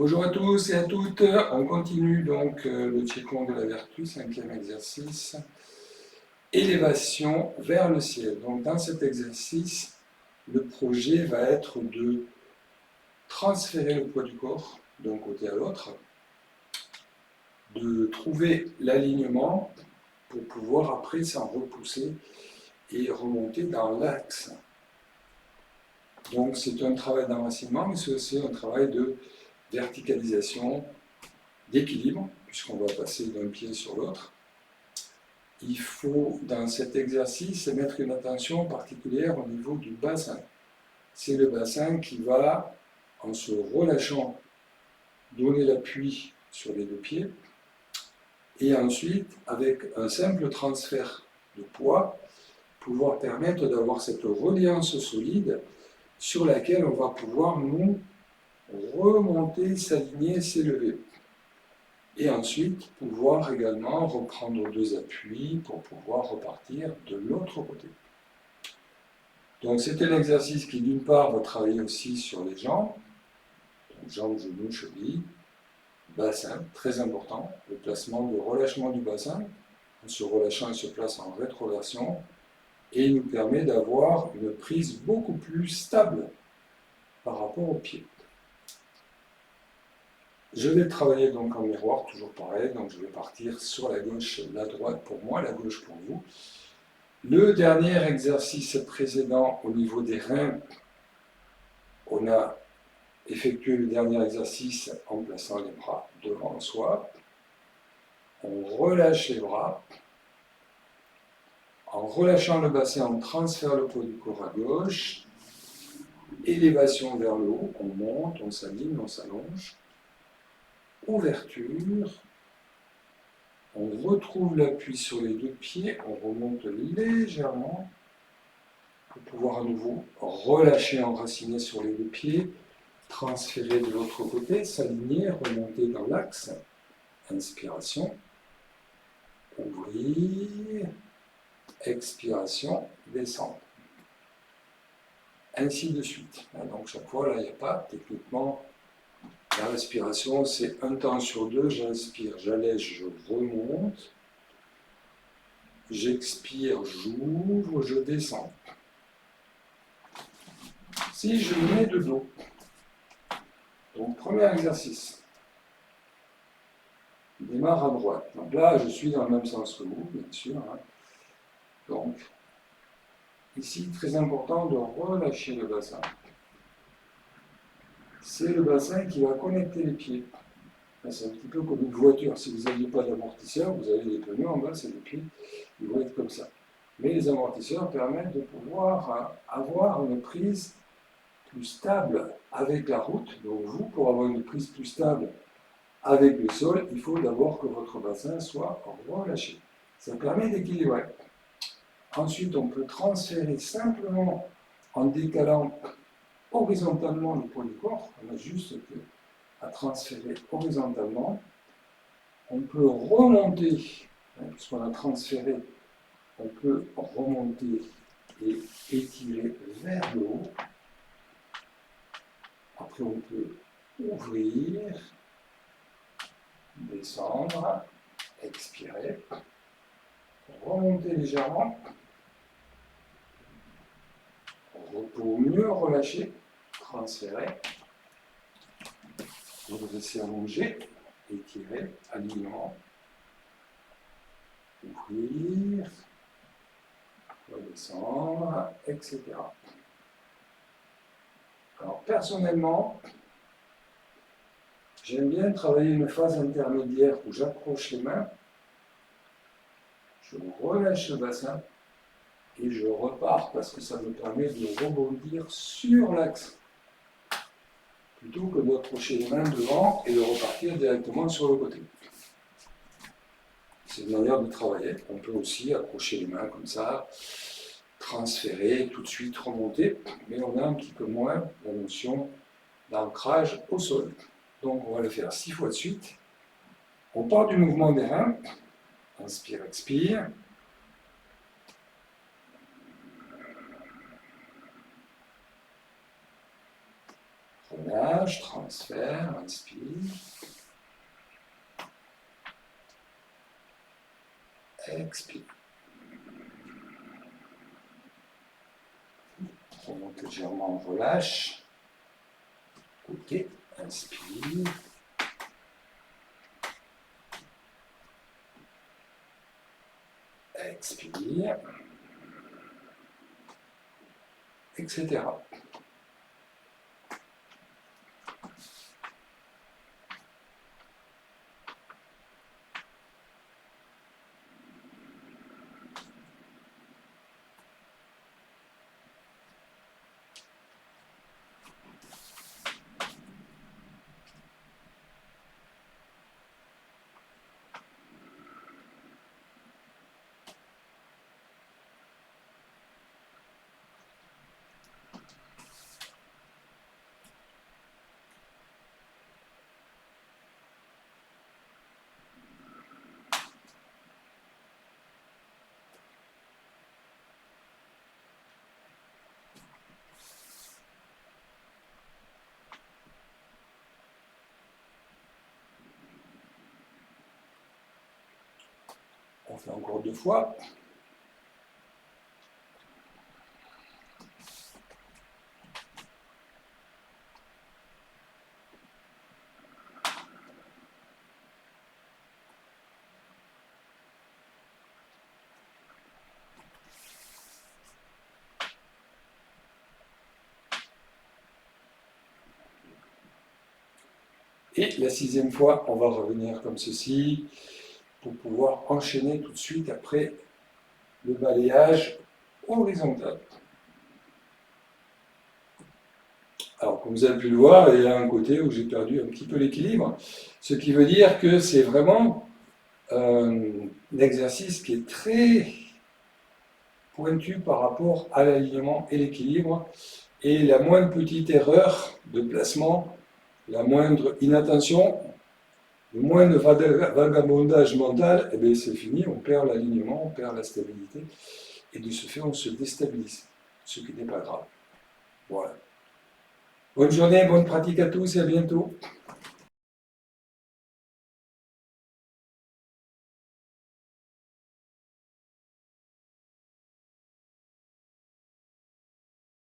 Bonjour à tous et à toutes, on continue donc le Qigong de la vertu, cinquième exercice, élévation vers le ciel. Donc dans cet exercice, le projet va être de transférer le poids du corps d'un côté à l'autre, de trouver l'alignement pour pouvoir après s'en repousser et remonter dans l'axe. Donc c'est un travail d'enracinement, mais c'est aussi un travail de verticalisation, d'équilibre, puisqu'on va passer d'un pied sur l'autre. Il faut, dans cet exercice, mettre une attention particulière au niveau du bassin. C'est le bassin qui va, en se relâchant, donner l'appui sur les deux pieds, et ensuite, avec un simple transfert de poids, pouvoir permettre d'avoir cette reliance solide sur laquelle on va pouvoir nous remonter, s'aligner, s'élever. Et ensuite, pouvoir également reprendre deux appuis pour pouvoir repartir de l'autre côté. Donc c'est un exercice qui d'une part va travailler aussi sur les jambes, donc jambes, genoux, chevilles, bassin, très important, le placement de relâchement du bassin, en se relâchant il se place en rétroversion, et il nous permet d'avoir une prise beaucoup plus stable par rapport aux pieds. Je vais travailler donc en miroir, toujours pareil, donc je vais partir sur la gauche, la droite pour moi, la gauche pour vous. Le dernier exercice précédent au niveau des reins, on a effectué le dernier exercice en plaçant les bras devant soi. On relâche les bras. En relâchant le bassin, on transfère le poids du corps à gauche. Élévation vers le haut, on monte, on s'aligne, on s'allonge. Ouverture. On retrouve l'appui sur les deux pieds, on remonte légèrement pour pouvoir à nouveau relâcher, enraciner sur les deux pieds, transférer de l'autre côté, s'aligner, remonter dans l'axe. Inspiration, ouvrir, expiration, descendre. Ainsi de suite. Donc chaque fois, là, il n'y a pas, techniquement, la respiration, c'est un temps sur deux, j'inspire, j'allège, je remonte, j'expire, j'ouvre, je descends. Si je me mets de dos, donc premier exercice, je démarre à droite. Donc là, je suis dans le même sens que vous, bien sûr. Donc, ici, très important de relâcher le bassin. C'est le bassin qui va connecter les pieds. C'est un petit peu comme une voiture. Si vous n'aviez pas d'amortisseur, vous avez des pneus en bas, c'est les pieds, ils vont être comme ça. Mais les amortisseurs permettent de pouvoir avoir une prise plus stable avec la route. Donc vous, pour avoir une prise plus stable avec le sol, il faut d'abord que votre bassin soit relâché. Ça permet d'équilibrer. Ensuite, on peut transférer simplement en décalant horizontalement le poids du corps. On a juste à transférer horizontalement. On peut remonter, puisqu'on a transféré, on peut remonter et étirer vers le haut. Après, on peut ouvrir, descendre, expirer, remonter légèrement, repos mieux relâché, transférer, redresser allongé, étirer, alignement, ouvrir, redescendre, etc. Alors personnellement, j'aime bien travailler une phase intermédiaire où j'approche les mains, je relâche le bassin et je repars parce que ça me permet de rebondir sur l'axe plutôt que d'approcher les mains devant et de repartir directement sur le côté. C'est une manière de travailler. On peut aussi accrocher les mains comme ça, transférer, tout de suite remonter, mais on a un petit peu moins la notion d'ancrage au sol. Donc on va le faire 6 fois de suite. On part du mouvement des reins. Inspire, expire. Relâche, transfert, inspire. Expire. Remonte légèrement, relâche. Ok, inspire. Expire. Etc. On fait encore 2 fois. Et la 6e fois, on va revenir comme ceci pour pouvoir enchaîner tout de suite après le balayage horizontal. Alors, comme vous avez pu le voir, il y a un côté où j'ai perdu un petit peu l'équilibre, ce qui veut dire que c'est vraiment un exercice qui est très pointu par rapport à l'alignement et l'équilibre, et la moindre petite erreur de placement, la moindre inattention, le moindre vagabondage mental, eh bien c'est fini, on perd l'alignement, on perd la stabilité, et de ce fait on se déstabilise, ce qui n'est pas grave. Voilà. Bonne journée, bonne pratique à tous et à bientôt.